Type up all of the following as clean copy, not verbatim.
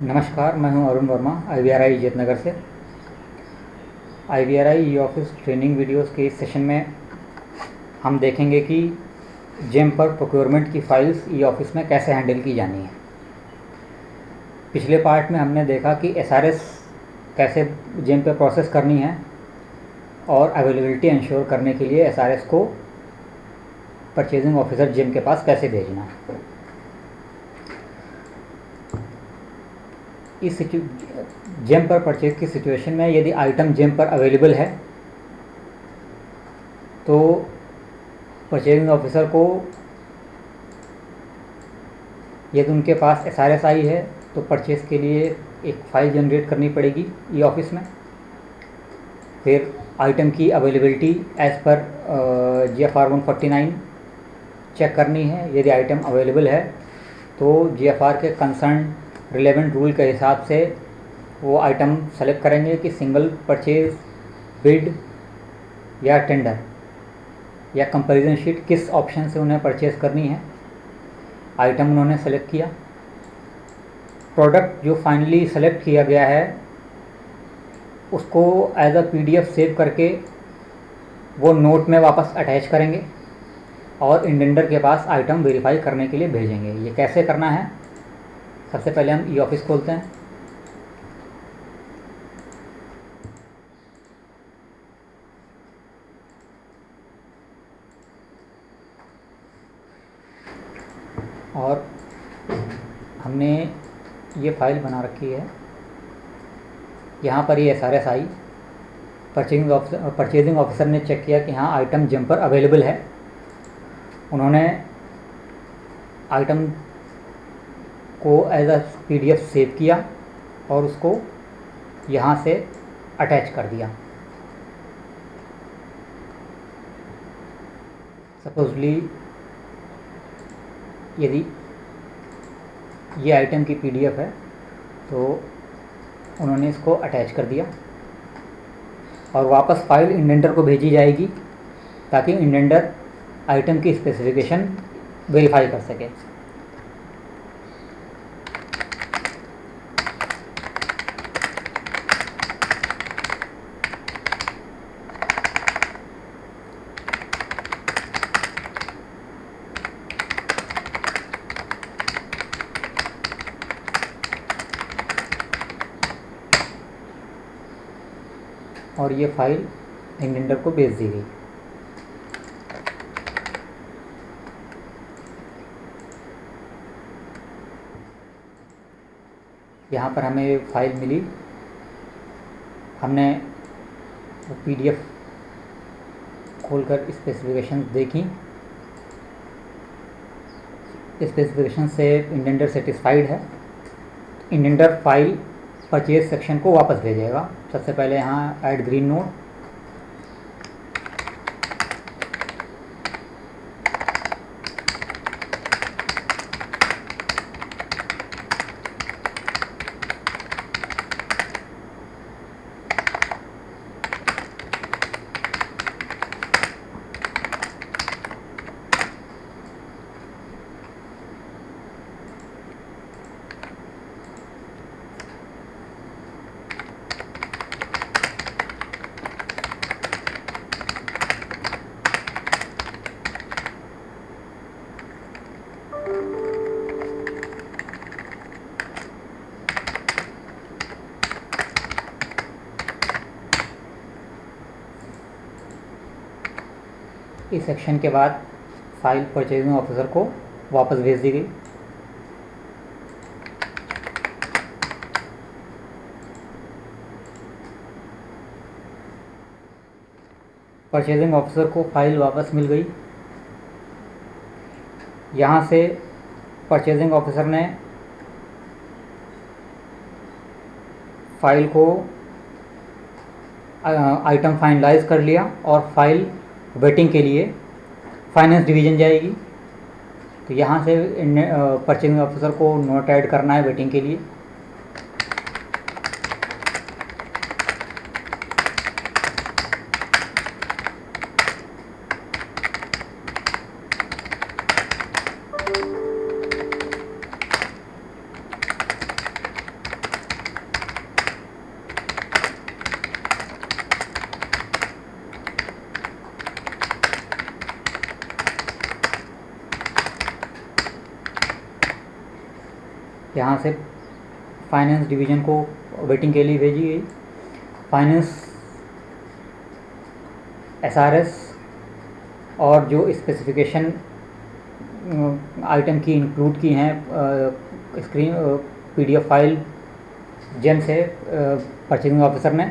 नमस्कार, मैं हूं अरुण वर्मा IVRI जयनगर से। IVRI e office training videos के इस सेशन में हम देखेंगे कि जेम पर प्रोक्योरमेंट की फ़ाइल्स ई ऑफिस में कैसे हैंडल की जानी है। पिछले पार्ट में हमने देखा कि SRS कैसे जेम पे प्रोसेस करनी है और अवेलेबिलिटी इंश्योर करने के लिए SRS को परचेजिंग ऑफिसर जेम के पास कैसे भेजना है। इस जेम पर परचेज की सिचुएशन में यदि आइटम जेम पर अवेलेबल है तो परचेजिंग ऑफिसर को यदि उनके पास SRS आई है तो परचेज के लिए एक फ़ाइल जनरेट करनी पड़ेगी ई ऑफिस में। फिर आइटम की अवेलेबिलिटी एज़ पर GFR 149 चेक करनी है। यदि आइटम अवेलेबल है तो GFR के कंसर्न रिलेवेंट रूल के हिसाब से वो आइटम सेलेक्ट करेंगे कि सिंगल परचेज, बिड या टेंडर या कंपैरिजन शीट किस ऑप्शन से उन्हें परचेज़ करनी है। आइटम उन्होंने सेलेक्ट किया। प्रोडक्ट जो फाइनली सेलेक्ट किया गया है उसको एज अ PDF सेव करके वो नोट में वापस अटैच करेंगे और इंडेंडर के पास आइटम वेरीफाई करने के लिए भेजेंगे। ये कैसे करना है, सबसे पहले हम ई ऑफिस खोलते हैं। और हमने ये फाइल बना रखी है। यहाँ पर ये SRS आई। परचेजिंग ऑफिसर ने चेक किया कि हाँ आइटम जेम पर अवेलेबल है। उन्होंने आइटम को एज अ PDF सेव किया और उसको यहाँ से अटैच कर दिया। सपोजली यदि ये आइटम की PDF है तो उन्होंने इसको अटैच कर दिया और वापस फाइल इंडेंडर को भेजी जाएगी ताकि इंडेंडर आइटम की स्पेसिफिकेशन वेरीफाई कर सके। और ये फाइल इंडेंडर को भेज दी गई। यहाँ पर हमें ये फाइल मिली। हमने वो PDF खोलकर स्पेसिफिकेशन देखी। स्पेसिफिकेशन से इंडेंडर सेटिस्फाइड है। इंडेंडर फाइल परचेज सेक्शन को वापस भेजेगा। सबसे पहले यहाँ ऐड ग्रीन नोड, इस सेक्शन के बाद फाइल परचेजिंग ऑफिसर को वापस भेज दी गई। परचेजिंग ऑफिसर को फाइल वापस मिल गई। यहाँ से परचेजिंग ऑफिसर ने फाइल को आइटम फाइनलाइज कर लिया और फाइल वेटिंग के लिए फाइनेंस डिवीज़न जाएगी। तो यहाँ से परचेजिंग ऑफिसर को नोट ऐड करना है वेटिंग के लिए। यहाँ से फाइनेंस डिवीज़न को वेटिंग के लिए भेजी गई। फाइनेंस एसआरएस और जो स्पेसिफिकेशन आइटम की इंक्लूड की हैं स्क्रीन पीडीएफ फाइल जेम से परचेजिंग ऑफिसर ने,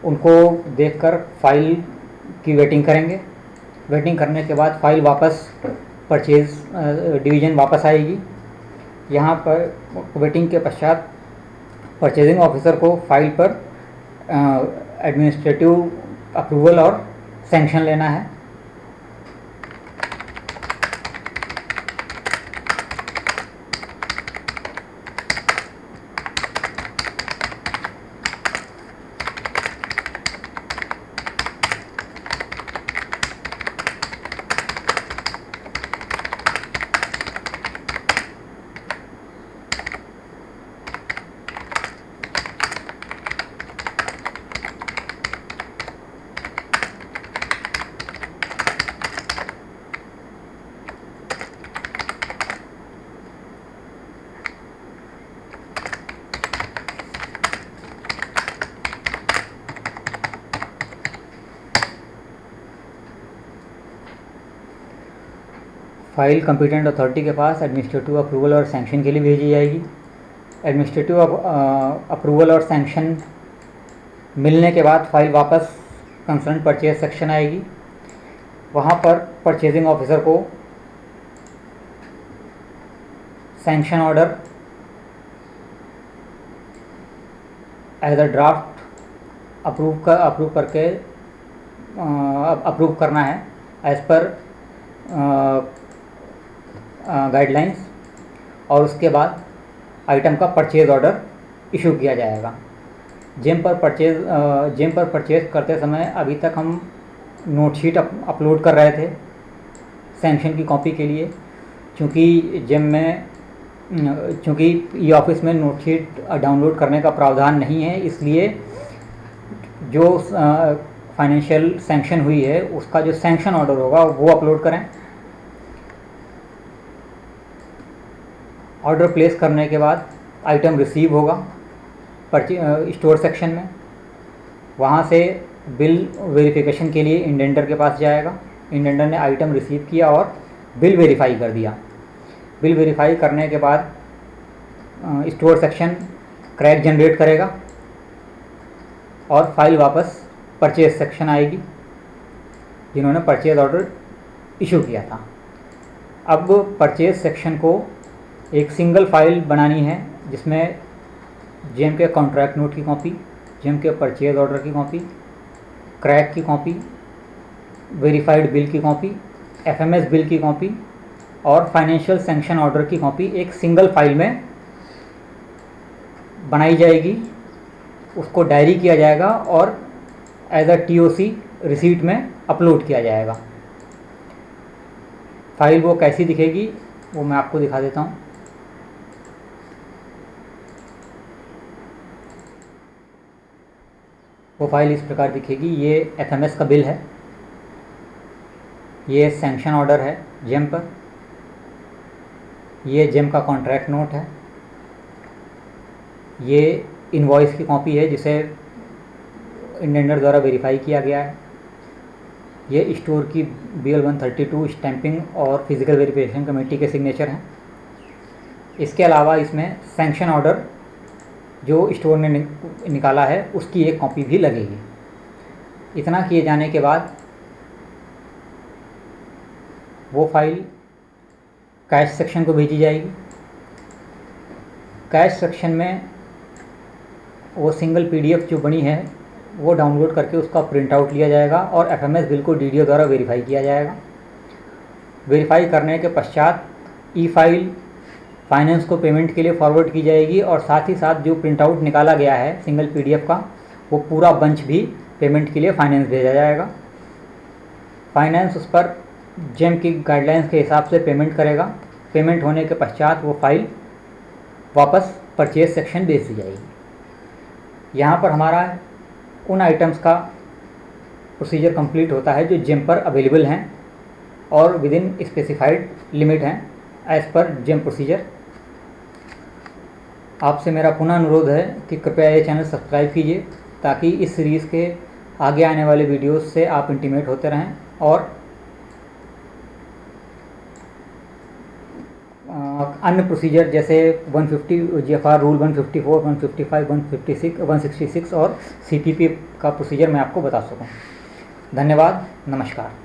उनको देखकर फाइल की वेटिंग करेंगे। वेटिंग करने के बाद फाइल वापस परचेज डिवीज़न वापस आएगी। यहाँ पर वेटिंग के पश्चात परचेजिंग ऑफिसर को फाइल पर एडमिनिस्ट्रेटिव अप्रूवल और सैंक्शन लेना है। फाइल कंपिटेंट अथॉरिटी के पास एडमिनिस्ट्रेटिव अप्रूवल और सैंक्शन के लिए भेजी जाएगी। एडमिनिस्ट्रेटिव अप्रूवल और सैंक्शन मिलने के बाद फाइल वापस कंसर्न परचेज सेक्शन आएगी। वहाँ पर परचेजिंग ऑफिसर को sanction order as a draft approve करना है एज़ पर गाइडलाइंस, और उसके बाद आइटम का परचेज ऑर्डर इशू किया जाएगा। जेम पर परचेज करते समय अभी तक हम नोटशीट अपलोड कर रहे थे सैंक्शन की कॉपी के लिए। चूँकि ई ऑफिस में नोटशीट डाउनलोड करने का प्रावधान नहीं है, इसलिए जो फाइनेंशियल सैंक्शन हुई है उसका जो सैंक्शन ऑर्डर होगा वो अपलोड करें। ऑर्डर प्लेस करने के बाद आइटम रिसीव होगा स्टोर सेक्शन में। वहाँ से बिल वेरिफिकेशन के लिए इंडेंटर के पास जाएगा। इंडेंटर ने आइटम रिसीव किया और बिल वेरीफाई कर दिया। बिल वेरीफाई करने के बाद स्टोर सेक्शन क्रैक जनरेट करेगा और फाइल वापस परचेज सेक्शन आएगी जिन्होंने परचेज ऑर्डर इशू किया था। अब परचेज सेक्शन को एक सिंगल फाइल बनानी है जिसमें जेम के कॉन्ट्रैक्ट नोट की कॉपी, जेम के परचेज ऑर्डर की कॉपी, क्रैक की कॉपी, वेरीफाइड बिल की कॉपी, एफएमएस बिल की कॉपी और फाइनेंशियल सैंक्शन ऑर्डर की कॉपी एक सिंगल फाइल में बनाई जाएगी। उसको डायरी किया जाएगा और एज अ टीओसी रिसीट में अपलोड किया जाएगा। फाइल वो कैसी दिखेगी वो मैं आपको दिखा देता हूँ। वो फाइल इस प्रकार दिखेगी। ये एफएमएस का बिल है, ये सैंक्शन ऑर्डर है जेम पर, ये जेम का कॉन्ट्रैक्ट नोट है, ये इनवॉइस की कॉपी है जिसे इंडेंटर द्वारा वेरीफाई किया गया है, ये स्टोर की BL-132 स्टैंपिंग और फिजिकल वेरिफिकेशन कमेटी के सिग्नेचर हैं। इसके अलावा इसमें सैंक्शन ऑर्डर जो स्टोर ने निकाला है उसकी एक कॉपी भी लगेगी। इतना किए जाने के बाद वो फाइल कैश सेक्शन को भेजी जाएगी। कैश सेक्शन में वो सिंगल PDF जो बनी है वो डाउनलोड करके उसका प्रिंट आउट लिया जाएगा और एफएमएस बिल को DDO द्वारा वेरीफाई किया जाएगा। वेरीफाई करने के पश्चात ई फाइल फाइनेंस को पेमेंट के लिए फॉरवर्ड की जाएगी और साथ ही साथ जो प्रिंट आउट निकाला गया है सिंगल PDF का वो पूरा बंच भी पेमेंट के लिए फाइनेंस भेजा जाएगा। फाइनेंस उस पर जेम की गाइडलाइंस के हिसाब से पेमेंट करेगा। पेमेंट होने के पश्चात वो फाइल वापस परचेज सेक्शन भेज दी जाएगी। यहाँ पर हमारा उन आइटम्स का प्रोसीजर कंप्लीट होता है जो जेम पर अवेलेबल हैं और विद इन स्पेसिफाइड लिमिट हैं एज़ पर जेम प्रोसीजर। आपसे मेरा पुनः अनुरोध है कि कृपया ये चैनल सब्सक्राइब कीजिए ताकि इस सीरीज़ के आगे आने वाले वीडियोस से आप इंटीमेट होते रहें और अन्य प्रोसीजर जैसे 150 जीएफआर रूल 154, 155, 156, 166 और सीपीपी का प्रोसीजर मैं आपको बता सकूं। धन्यवाद, नमस्कार।